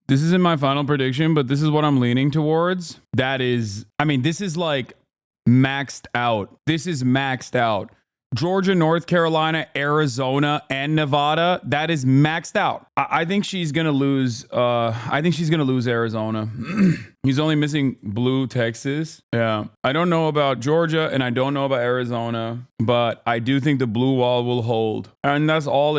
This isn't my final prediction, but this is what I'm leaning towards. That is, I mean, this is like maxed out. This is maxed out. Georgia, North Carolina, Arizona, and Nevada. That is maxed out. I think she's gonna lose. I think she's gonna lose Arizona. He's only missing blue Texas. Yeah, I don't know about Georgia, and I don't know about Arizona, but I do think the blue wall will hold, and that's all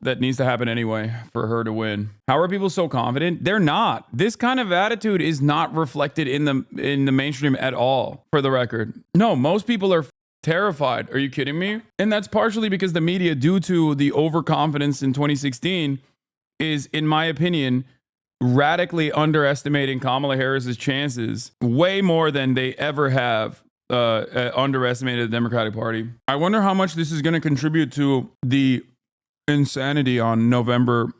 that needs to happen anyway for her to win. How are people so confident? They're not. This kind of attitude is not reflected in the mainstream at all. For the record, no, most people are terrified. Are you kidding me? And that's partially because the media, due to the overconfidence in 2016, is, in my opinion, radically underestimating Kamala Harris's chances way more than they ever have underestimated the Democratic Party. I wonder how much this is going to contribute to the insanity on November,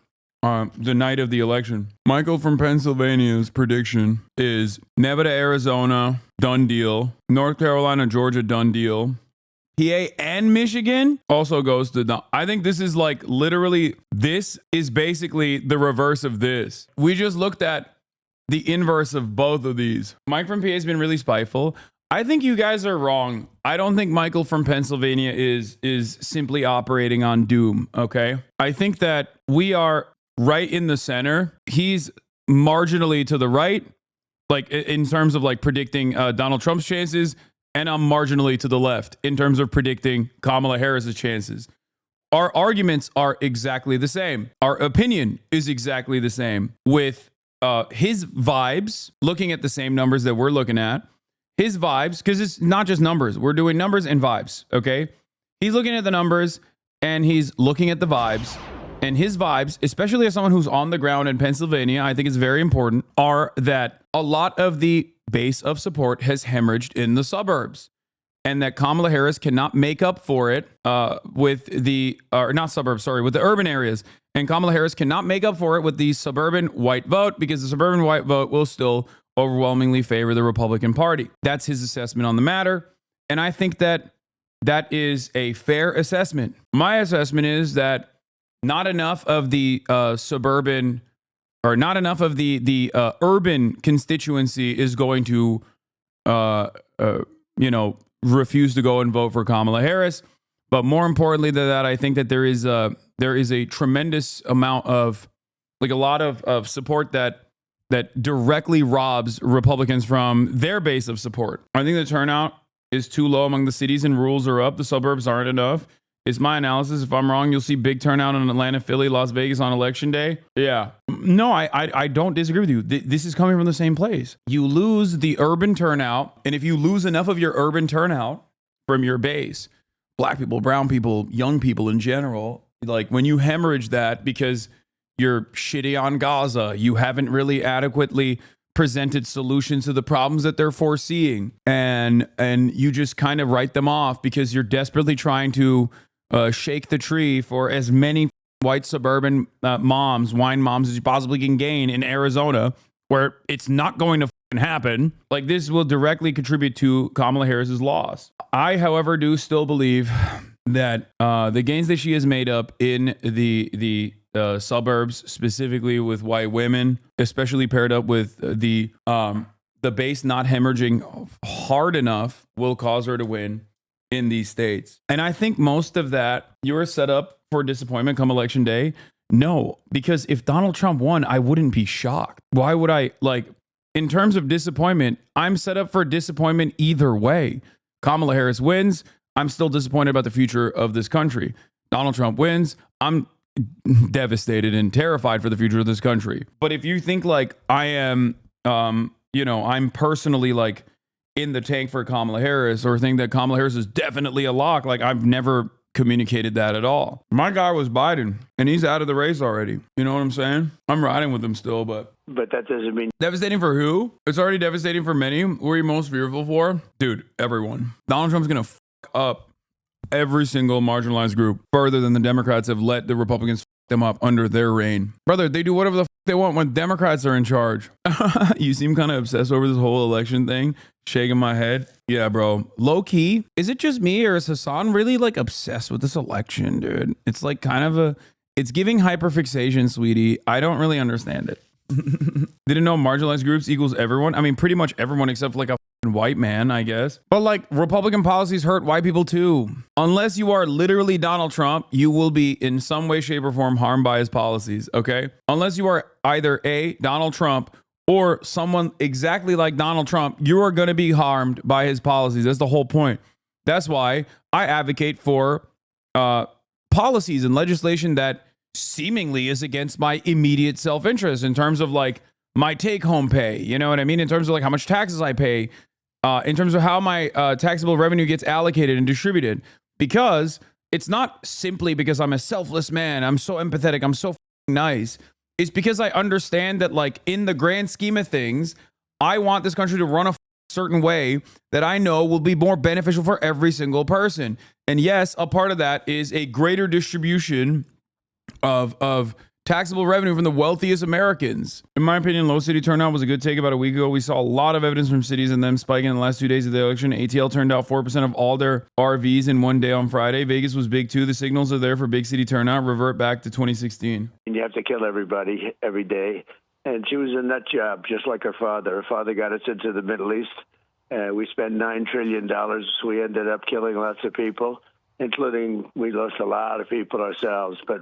the night of the election. Michael from Pennsylvania's prediction is Nevada, Arizona, done deal. North Carolina, Georgia, done deal. PA and Michigan also goes to done. I think this is like literally, this is basically the reverse of this. We just looked at the inverse of both of these. Mike from PA has been really spiteful. I think you guys are wrong. I don't think Michael from Pennsylvania is simply operating on doom, okay? I think that we are right in the center. He's marginally to the right, like in terms of like predicting Donald Trump's chances, and I'm marginally to the left in terms of predicting Kamala Harris's chances. Our arguments are exactly the same. Our opinion is exactly the same, with his vibes, looking at the same numbers that we're looking at. His vibes, because it's not just numbers. We're doing numbers and vibes, okay? He's looking at the numbers and he's looking at the vibes. And his vibes, especially as someone who's on the ground in Pennsylvania, I think it's very important, are that a lot of the base of support has hemorrhaged in the suburbs. And that Kamala Harris cannot make up for it with the, or not suburbs, sorry, with the urban areas. And Kamala Harris cannot make up for it with the suburban white vote, because the suburban white vote will still overwhelmingly favor the Republican Party. That's his assessment on the matter. And I think that that is a fair assessment. My assessment is that not enough of the suburban, or not enough of the urban constituency is going to, refuse to go and vote for Kamala Harris. But more importantly than that, I think that there is a tremendous amount of, like, a lot of support that directly robs Republicans from their base of support. I think the turnout is too low among the cities, and rules are up. The suburbs aren't enough. It's my analysis. If I'm wrong, you'll see big turnout in Atlanta, Philly, Las Vegas on election day. Yeah. No, I don't disagree with you. This is coming from the same place. You lose the urban turnout, and if you lose enough of your urban turnout from your base, black people, brown people, young people in general, like when you hemorrhage that because you're shitty on Gaza, you haven't really adequately presented solutions to the problems that they're foreseeing, and you just kind of write them off because you're desperately trying to shake the tree for as many white suburban wine moms as you possibly can gain in Arizona, where it's not going to happen. Like, this will directly contribute to Kamala Harris's loss. I, however, do still believe that the gains that she has made up in the suburbs, specifically with white women, especially paired up with the base not hemorrhaging hard enough, will cause her to win in these states. And I think most of that, you were set up for disappointment come election day. No, because if Donald Trump won, I wouldn't be shocked. Why would I? Like, in terms of disappointment, I'm set up for disappointment either way. Kamala Harris wins, I'm still disappointed about the future of this country. Donald Trump wins, I'm devastated and terrified for the future of this country. But if you think like I am, I'm personally like in the tank for Kamala Harris, or think that Kamala Harris is definitely a lock, like I've never communicated that at all. My guy was Biden, and he's out of the race already. You know what I'm saying? I'm riding with him still, but that doesn't mean... Devastating for who? It's already devastating for many. Who are you most fearful for? Dude, everyone. Donald Trump's gonna up every single marginalized group further than the Democrats have let the Republicans them up under their reign. Brother, they do whatever the they want when Democrats are in charge. You seem kind of obsessed over this whole election thing. Shaking my head. Yeah, bro. Low key. Is it just me, or is Hasan really like obsessed with this election, dude? It's like kind of It's giving hyperfixation, sweetie. I don't really understand it. Didn't know marginalized groups equals everyone. I mean, pretty much everyone except like a white man, I guess. But like Republican policies hurt white people too. Unless you are literally Donald Trump, you will be in some way, shape, or form harmed by his policies, okay? Unless you are either A, Donald Trump, or someone exactly like Donald Trump, you are going to be harmed by his policies. That's the whole point. That's why I advocate for policies and legislation that seemingly is against my immediate self-interest in terms of like my take-home pay. You know what I mean? In terms of like how much taxes I pay, in terms of how my taxable revenue gets allocated and distributed. Because it's not simply because I'm a selfless man. I'm so empathetic. I'm so nice. It's because I understand that like in the grand scheme of things, I want this country to run a certain way that I know will be more beneficial for every single person. And yes, a part of that is a greater distribution of taxable revenue from the wealthiest Americans. In my opinion, low city turnout was a good take about a week ago. We saw a lot of evidence from cities and them spiking in the last 2 days of the election. ATL turned out 4% of all their RVs in one day on Friday. Vegas was big too. The signals are there for big city turnout. Revert back to 2016. And you have to kill everybody every day. And she was a nut job, just like her father. Her father got us into the Middle East. We spent $9 trillion. We ended up killing lots of people, including we lost a lot of people ourselves. But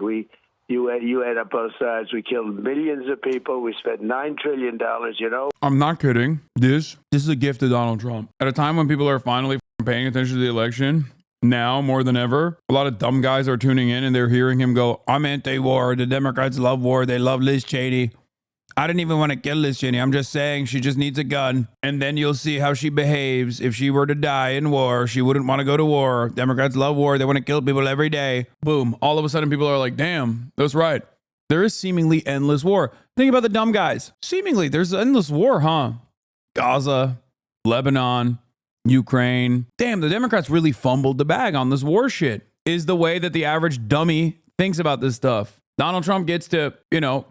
you add up both sides. We killed millions of people. We spent $9 trillion, you know. I'm not kidding. This is a gift to Donald Trump. At a time when people are finally paying attention to the election, now more than ever, a lot of dumb guys are tuning in and they're hearing him go, I'm anti-war. The Democrats love war. They love Liz Cheney. I didn't even want to kill Liz Cheney. I'm just saying she just needs a gun. And then you'll see how she behaves. If she were to die in war, she wouldn't want to go to war. Democrats love war. They want to kill people every day. Boom. All of a sudden, people are like, damn, that's right. There is seemingly endless war. Think about the dumb guys. Seemingly, there's endless war, huh? Gaza, Lebanon, Ukraine. Damn, the Democrats really fumbled the bag on this war shit, is the way that the average dummy thinks about this stuff. Donald Trump gets to,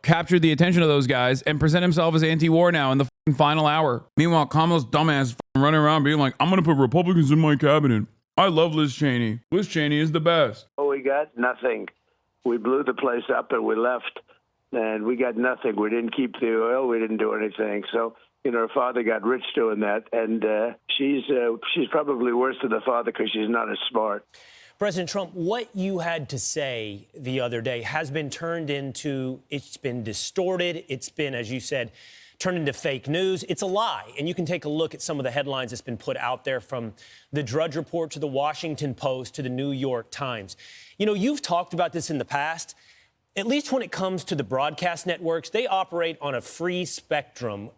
capture the attention of those guys and present himself as anti-war now in the final hour. Meanwhile, Kamala's dumbass running around being like, I'm going to put Republicans in my cabinet. I love Liz Cheney. Liz Cheney is the best. Oh, we got nothing. We blew the place up and we left, and we got nothing. We didn't keep the oil. We didn't do anything. So, her father got rich doing that, and she's probably worse than the father because she's not as smart. President Trump, what you had to say the other day has been turned into, it's been distorted. It's been, as you said, turned into fake news. It's a lie. And you can take a look at some of the headlines that's been put out there, from the Drudge Report to the Washington Post to the New York Times. You've talked about this in the past. At least when it comes to the broadcast networks, they operate on a free spectrum.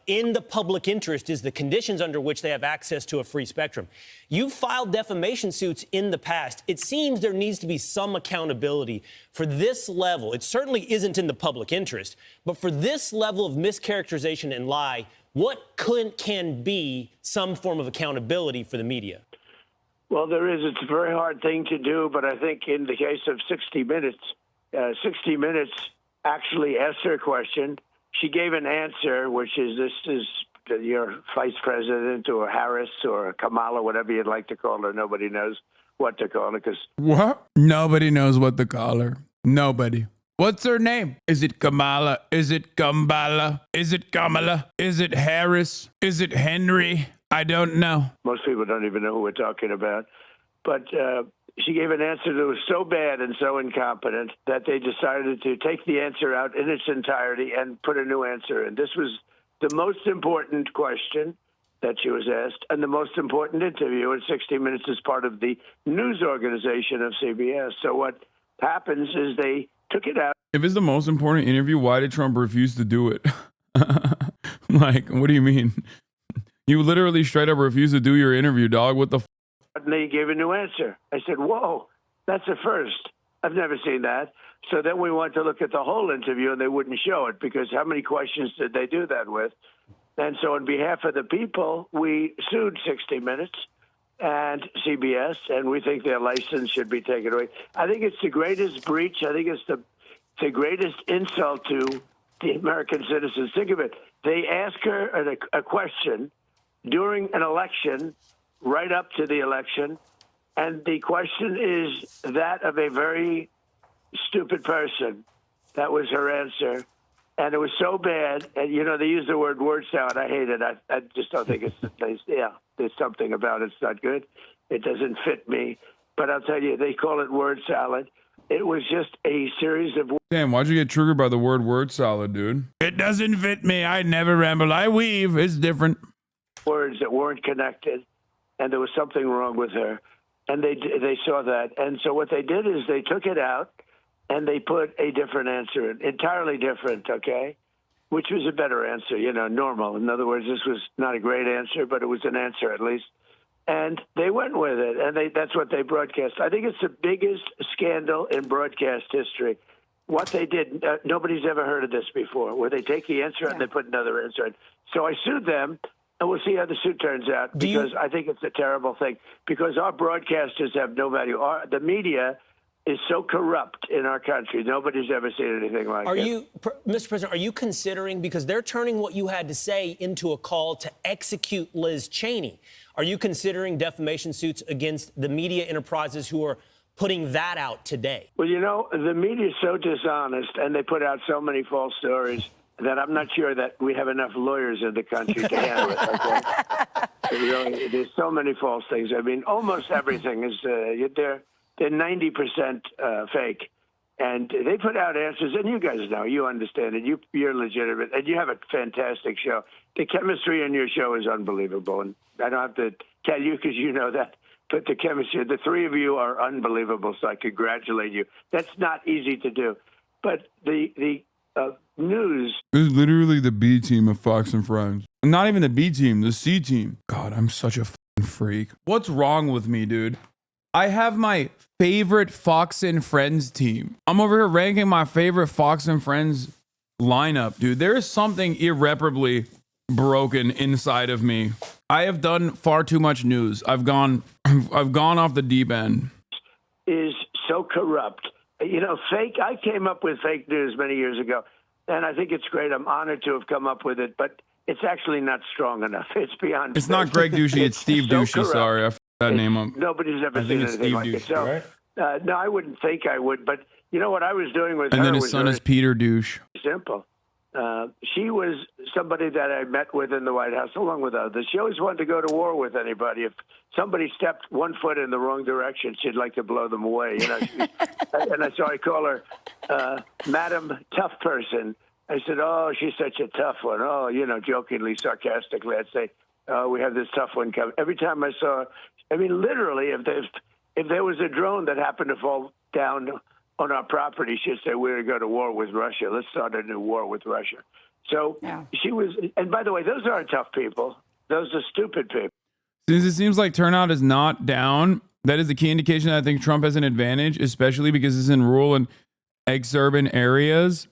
In the public interest is the conditions under which they have access to a free spectrum. You've filed defamation suits in the past. It seems there needs to be some accountability for this level. It certainly isn't in the public interest, but for this level of mischaracterization and lie, what can be some form of accountability for the media? Well, there is. It's a very hard thing to do, but I think in the case of 60 Minutes, 60 Minutes actually asked her a question. She gave an answer, which is, this is your vice president or Harris or Kamala, whatever you'd like to call her. Nobody knows what to call her. What? Nobody knows what to call her. Nobody. What's her name? Is it Kamala? Is it Gambala? Is it Kamala? Is it Harris? Is it Henry? I don't know. Most people don't even know who we're talking about. But she gave an answer that was so bad and so incompetent that they decided to take the answer out in its entirety and put a new answer in. This was the most important question that she was asked and the most important interview in 60 Minutes as part of the news organization of CBS. So what happens is they took it out. If it's the most important interview, why did Trump refuse to do it? Like, what do you mean? You literally straight up refused to do your interview, dog. What the And they gave a new answer. I said, whoa, that's a first. I've never seen that. So then we went to look at the whole interview, and they wouldn't show it because how many questions did they do that with? And so on behalf of the people, we sued 60 Minutes and CBS, and we think their license should be taken away. I think it's the greatest breach. I think it's the greatest insult to the American citizens. Think of it. They ask her a question during an election, right up to the election, and the question is that of a very stupid person. That was her answer. And it was so bad. And, they use the word salad. I hate it. I just don't think there's something about it. It's not good. It doesn't fit me. But I'll tell you, they call it word salad. It was just a series of... Damn, why'd you get triggered by the word salad, dude? It doesn't fit me. I never ramble. I weave. It's different. Words that weren't connected. And there was something wrong with her. And they saw that. And so what they did is they took it out and they put a different answer in, entirely different, okay? Which was a better answer, normal. In other words, this was not a great answer, but it was an answer at least. And they went with it, and that's what they broadcast. I think it's the biggest scandal in broadcast history. What they did, nobody's ever heard of this before, where they take the answer and they put another answer in. So I sued them, and we'll see how the suit turns out, because I think it's a terrible thing, because our broadcasters have no value. The media is so corrupt in our country. Nobody's ever seen anything like it. Mr. President, are you considering, because they're turning what you had to say into a call to execute Liz Cheney, are you considering defamation suits against the media enterprises who are putting that out today? Well, the media is so dishonest, and they put out so many false stories that I'm not sure that we have enough lawyers in the country to handle it. Okay? Really, there's so many false things. I mean, almost everything is they're 90% fake. And they put out answers, and you guys know, you understand it. You're legitimate, and you have a fantastic show. The chemistry in your show is unbelievable, and I don't have to tell you because you know that. But the chemistry, the three of you are unbelievable, so I congratulate you. That's not easy to do. But the news... It was literally the B team of Fox and Friends. Not even the B team, the C team. God, I'm such a f***ing freak. What's wrong with me, dude? I have my favorite Fox and Friends team. I'm over here ranking my favorite Fox and Friends lineup, dude. There is something irreparably broken inside of me. I have done far too much news. I've gone off the deep end. Is so corrupt. Fake. I came up with fake news many years ago, and I think it's great. I'm honored to have come up with it, but it's actually not strong enough. It's beyond. It's not Greg Douchey. It's Steve Douchey. Corrupt. Sorry, I f***ed that name up. Nobody's ever seen anything like it. So, right? No, I wouldn't think I would, but what I was doing with her. And then his son is Peter Douche. Simple. She was somebody that I met with in the White House, along with others. She always wanted to go to war with anybody. If somebody stepped 1 foot in the wrong direction, she'd like to blow them away. And so I call her Madam Tough Person. I said, "Oh, she's such a tough one." Oh, jokingly, sarcastically, I'd say, "Oh, we have this tough one coming." Every time I saw her, I mean, literally, if there was a drone that happened to fall down on our property, she'd say, "We're going to go to war with Russia. Let's start a new war with Russia." So she was, and by the way, those aren't tough people. Those are stupid people. Since it seems like turnout is not down, that is the key indication that I think Trump has an advantage, especially because it's in rural and exurban areas.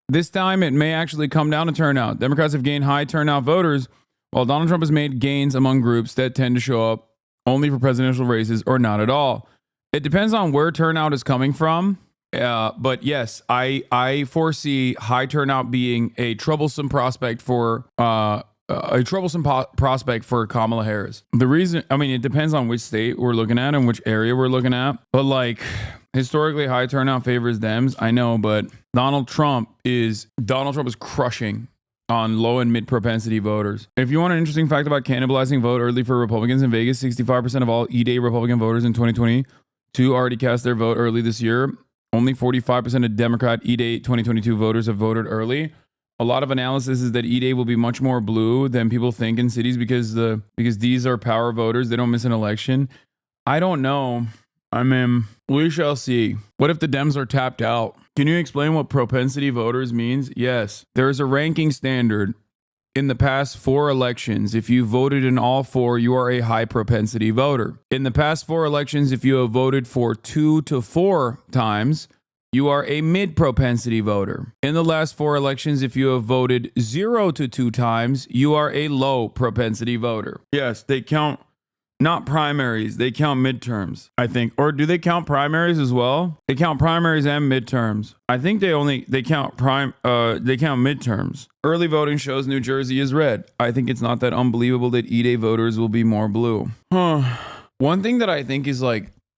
This time, it may actually come down to turnout. Democrats have gained high turnout voters, while Donald Trump has made gains among groups that tend to show up only for presidential races or not at all. It depends on where turnout is coming from. But yes, I foresee high turnout being a troublesome prospect for prospect for Kamala Harris. The reason, I mean, it depends on which state we're looking at and which area we're looking at. But like historically, high turnout favors Dems. I know, but Donald Trump is crushing on low and mid propensity voters. If you want an interesting fact about cannibalizing vote early for Republicans in Vegas, 65% of all E-Day Republican voters in 2022 already cast their vote early this year. Only 45% of Democrat E-Day 2022 voters have voted early. A lot of analysis is that E-Day will be much more blue than people think in cities because these are power voters. They don't miss an election. I don't know. I mean, we shall see. What if the Dems are tapped out? Can you explain what propensity voters means? Yes. There is a ranking standard. In the past 4 elections, if you voted in all 4, you are a high propensity voter. In the past 4 elections, if you have voted for 2 to 4 times, you are a mid propensity voter. In the last 4 elections, if you have voted 0 to 2 times, you are a low propensity voter. Yes, they count not primaries, they count midterms, I think. Or do they count primaries as well? They count primaries and midterms. I think they count midterms. Early voting shows New Jersey is red. I think it's not that unbelievable that E-Day voters will be more blue. One thing that I think is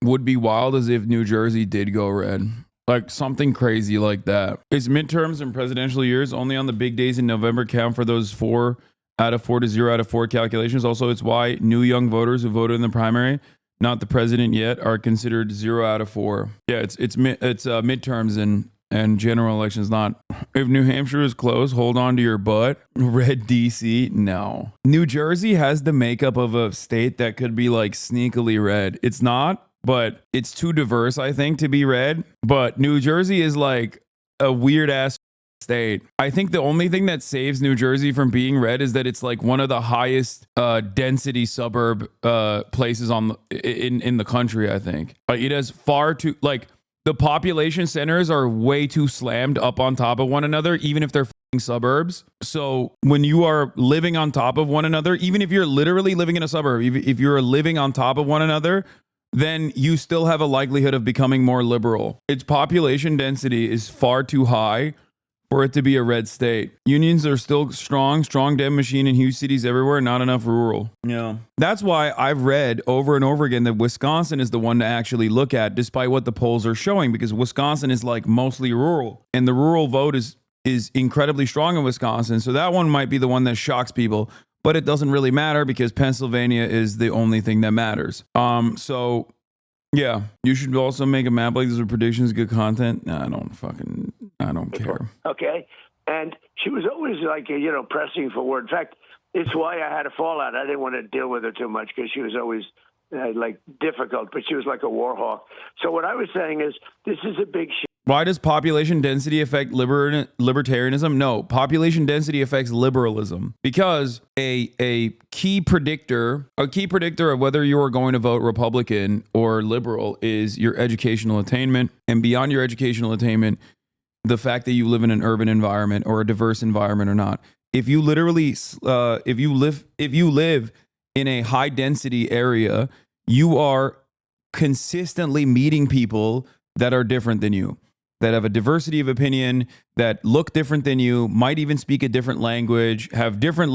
would be wild is if New Jersey did go red. Like something crazy like that. Is midterms and presidential years only on the big days in November count for those 4 out of 4 to 0 out of 4 calculations? Also, it's why new young voters who voted in the primary, not the president yet, are considered 0 out of 4. Yeah, it's midterms and general elections not. If New Hampshire is close, hold on to your butt. Red DC, no. New Jersey has the makeup of a state that could be like sneakily red. It's not, but it's too diverse, I think, to be red. But New Jersey is like a weird ass state. I think the only thing that saves New Jersey from being red is that it's like one of the highest density suburb places in the country, I think. It has far too, like, the population centers are way too slammed up on top of one another, even if they're suburbs. So when you are living on top of one another, even if you're literally living in a suburb, if you're living on top of one another, then you still have a likelihood of becoming more liberal. Its population density is far too high for it to be a red state. Unions are still strong debt machine in huge cities everywhere, not enough rural. Yeah. That's why I've read over and over again that Wisconsin is the one to actually look at, despite what the polls are showing, because Wisconsin is like mostly rural, and the rural vote is incredibly strong in Wisconsin. So that one might be the one that shocks people, but it doesn't really matter because Pennsylvania is the only thing that matters. So yeah, you should also make a map like this with predictions, good content. Nah, I don't care. Okay. And she was always like, pressing for word. In fact, it's why I had a fallout. I didn't want to deal with her too much because she was always difficult, but she was like a war hawk. So what I was saying is this is a big Why does population density affect libertarianism? No, population density affects liberalism because a key predictor of whether you are going to vote Republican or liberal is your educational attainment, and beyond your educational attainment, the fact that you live in an urban environment or a diverse environment or not. If you literally, if you live in a high density area, you are consistently meeting people that are different than you, that have a diversity of opinion, that look different than you, might even speak a different language, have different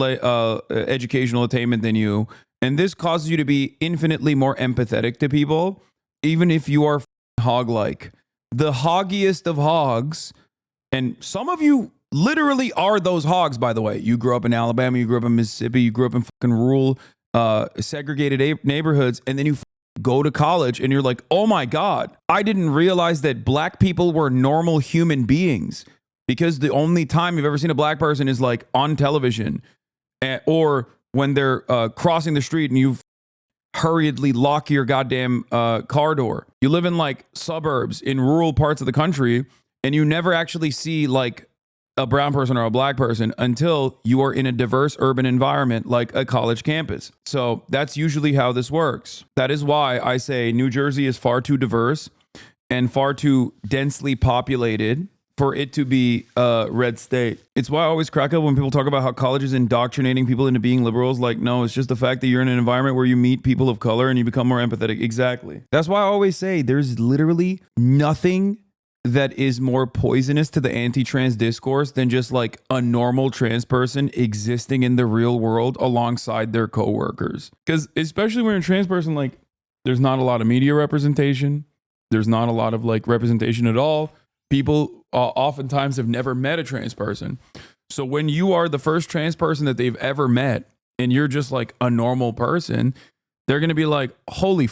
educational attainment than you. And this causes you to be infinitely more empathetic to people, even if you are hog-like. The hoggiest of hogs, and some of you literally are those hogs, by the way. You grew up in Alabama, you grew up in Mississippi, you grew up in fucking rural, segregated neighborhoods, and then you go to college and you're like, oh my God, I didn't realize that black people were normal human beings, because the only time you've ever seen a black person is like on television or when they're crossing the street and you hurriedly lock your goddamn car door. You live in like suburbs in rural parts of the country and you never actually see like a brown person or a black person until you are in a diverse urban environment like a college campus. So that's usually how this works. That is why I say New Jersey is far too diverse and far too densely populated for it to be a red state. It's why I always crack up when people talk about how college is indoctrinating people into being liberals. Like, no, it's just the fact that you're in an environment where you meet people of color and you become more empathetic. Exactly. That's why I always say there's literally nothing that is more poisonous to the anti-trans discourse than just like a normal trans person existing in the real world alongside their coworkers. Because especially when you're a trans person, like there's not a lot of media representation. There's not a lot of like representation at all. People oftentimes have never met a trans person. So when you are the first trans person that they've ever met and you're just like a normal person, they're going to be like, holy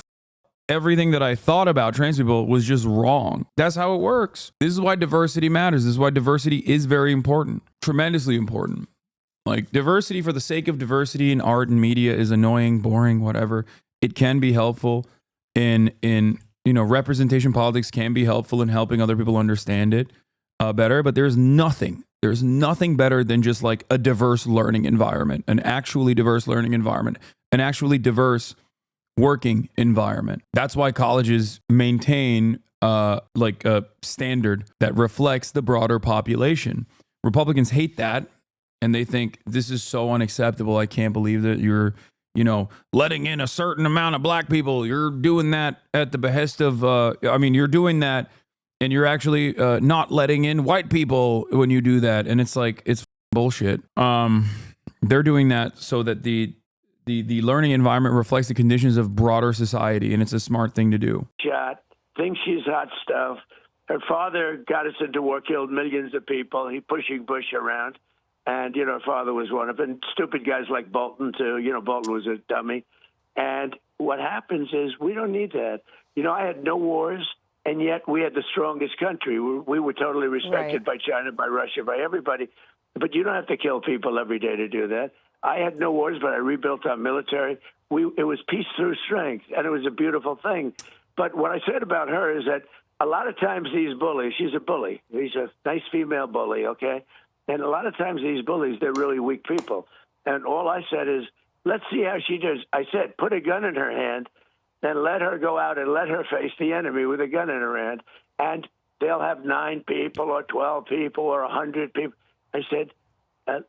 everything that I thought about trans people was just wrong. That's how it works. This is why diversity matters. This is why diversity is very important, tremendously important. Like diversity for the sake of diversity in art and media is annoying, boring, whatever. It can be helpful in representation politics can be helpful in helping other people understand it better. But there's nothing better than just like a diverse learning environment, an actually diverse learning environment, an actually diverse working environment. That's why colleges maintain like a standard that reflects the broader population. Republicans hate that, and they think this is so unacceptable. I can't believe that you're, letting in a certain amount of black people. You're doing that at the behest of, you're doing that, and you're actually not letting in white people when you do that. And it's like, it's bullshit. They're doing that so that the learning environment reflects the conditions of broader society, and it's a smart thing to do. Thinks she's hot stuff, Her father got us into war, killed millions of people. He pushing Bush around. And, her father was one of them. And stupid guys like Bolton, too. Bolton was a dummy. And what happens is we don't need that. I had no wars, and yet we had the strongest country. We were totally respected by China, by Russia, by everybody. But you don't have to kill people every day to do that. I had no wars, but I rebuilt our military. It was peace through strength, and it was a beautiful thing. But what I said about her is that a lot of times these bullies, she's a bully. She's a nice female bully, okay? And a lot of times these bullies, they're really weak people. And all I said is, let's see how she does. I said, put a gun in her hand, then let her go out and let her face the enemy with a gun in her hand. And they'll have 9 people or 12 people or 100 people. I said,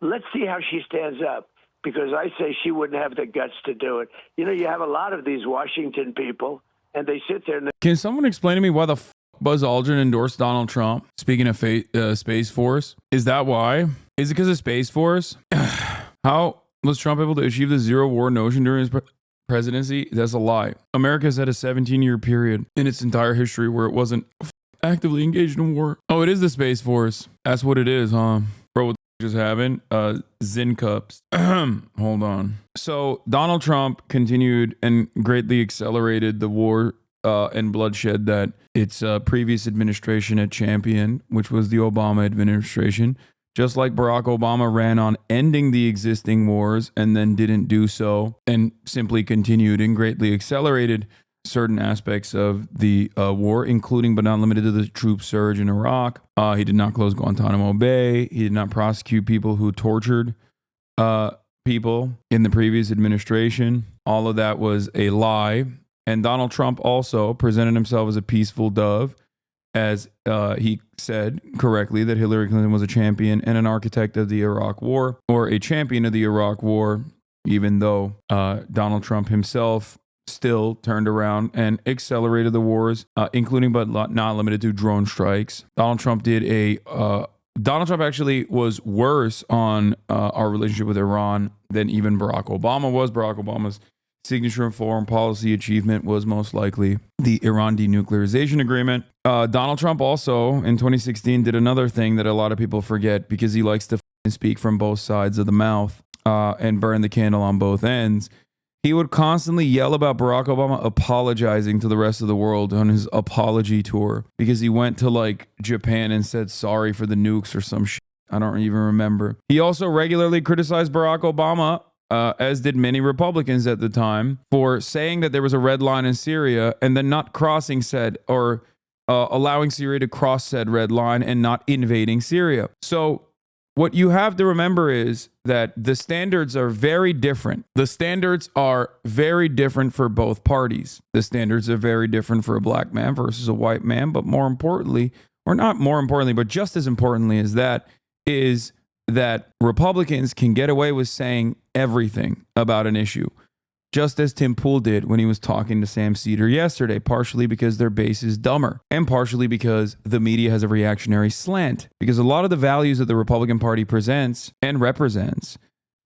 let's see how she stands up, because I say she wouldn't have the guts to do it. You have a lot of these Washington people, and they sit there and Can someone explain to me why the Buzz Aldrin endorsed Donald Trump? Speaking of Space Force, is that why? Is it because of Space Force? How was Trump able to achieve the zero war notion during his presidency? That's a lie. America's had a 17-year period in its entire history where it wasn't actively engaged in war. Oh, it is the Space Force. That's what it is, huh? Bro, what just happened? Zin cups. Hold on. So Donald Trump continued and greatly accelerated the war and bloodshed that its previous administration had championed, which was the Obama administration. Just like Barack Obama ran on ending the existing wars and then didn't do so and simply continued and greatly accelerated certain aspects of the war, including but not limited to the troop surge in Iraq. He did not close Guantanamo Bay. He did not prosecute people who tortured people in the previous administration. All of that was a lie. And Donald Trump also presented himself as a peaceful dove, as he said correctly that Hillary Clinton was a champion and an architect of the Iraq War, or a champion of the Iraq War, even though Donald Trump himself still turned around and accelerated the wars, including but not limited to drone strikes. Donald Trump actually was worse on our relationship with Iran than even Barack Obama was. Barack Obama's signature and foreign policy achievement was most likely the Iran denuclearization agreement. Donald Trump also in 2016 did another thing that a lot of people forget, because he likes to speak from both sides of the mouth and burn the candle on both ends. He would constantly yell about Barack Obama apologizing to the rest of the world on his apology tour, because he went to like Japan and said sorry for the nukes or some shit. I don't even remember. He also regularly criticized Barack Obama, as did many Republicans at the time, for saying that there was a red line in Syria and then not crossing said, or allowing Syria to cross said red line and not invading Syria. So what you have to remember is that the standards are very different. The standards are very different for both parties. The standards are very different for a black man versus a white man. But more importantly, or not more importantly, but just as importantly as that, is that Republicans can get away with saying everything about an issue, just as Tim Pool did when he was talking to Sam Cedar yesterday, partially because their base is dumber and partially because the media has a reactionary slant, because a lot of the values that the Republican Party presents and represents,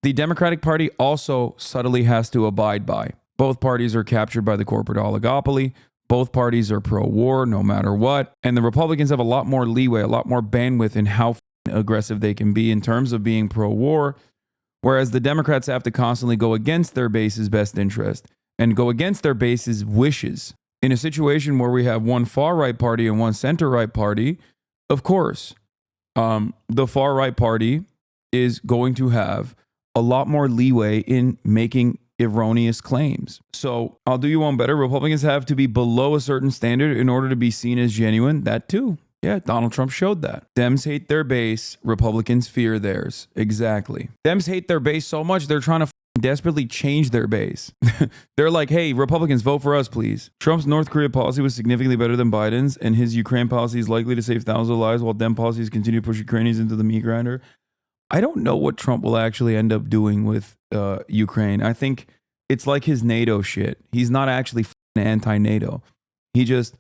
the Democratic Party also subtly has to abide by. Both parties are captured by the corporate oligopoly. Both parties are pro-war no matter what. And the Republicans have a lot more leeway, a lot more bandwidth in how aggressive they can be in terms of being pro-war, whereas the Democrats have to constantly go against their base's best interest and go against their base's wishes. In a situation where we have one far-right party and one center-right party, of course, the far-right party is going to have a lot more leeway in making erroneous claims. So I'll do you one better. Republicans have to be below a certain standard in order to be seen as genuine. That too. Yeah, Donald Trump showed that. Dems hate their base. Republicans fear theirs. Exactly. Dems hate their base so much, they're trying to desperately change their base. They're like, hey, Republicans, vote for us, please. Trump's North Korea policy was significantly better than Biden's, and his Ukraine policy is likely to save thousands of lives, while Dem policies continue to push Ukrainians into the meat grinder. I don't know what Trump will actually end up doing with Ukraine. I think it's like his NATO shit. He's not actually anti-NATO. He just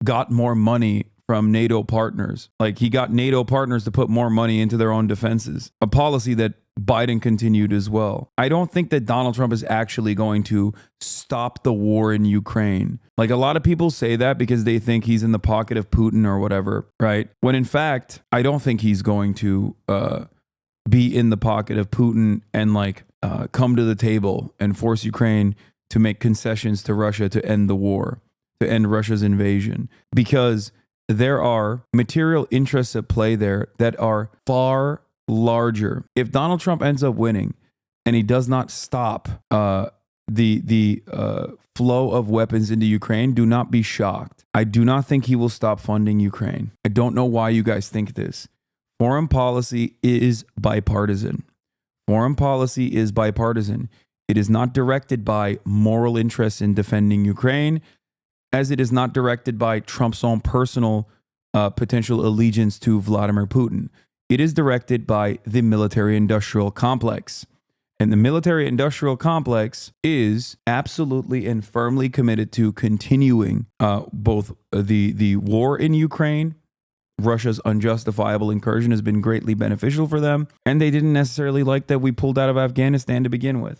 got more money from NATO partners. Like, he got NATO partners to put more money into their own defenses. A policy that Biden continued as well. I don't think that Donald Trump is actually going to stop the war in Ukraine. Like, a lot of people say that because they think he's in the pocket of Putin or whatever, right? When in fact, I don't think he's going to be in the pocket of Putin and come to the table and force Ukraine to make concessions to Russia to end the war, to end Russia's invasion, because there are material interests at play there that are far larger. If Donald Trump ends up winning and he does not stop the flow of weapons into Ukraine, do not be shocked. I do not think he will stop funding Ukraine. I don't know why you guys think this. Foreign policy is bipartisan. Foreign policy is bipartisan. It is not directed by moral interests in defending Ukraine, as it is not directed by Trump's own personal potential allegiance to Vladimir Putin. It is directed by the military-industrial complex. And the military-industrial complex is absolutely and firmly committed to continuing both the war in Ukraine. Russia's unjustifiable incursion has been greatly beneficial for them, and they didn't necessarily like that we pulled out of Afghanistan to begin with.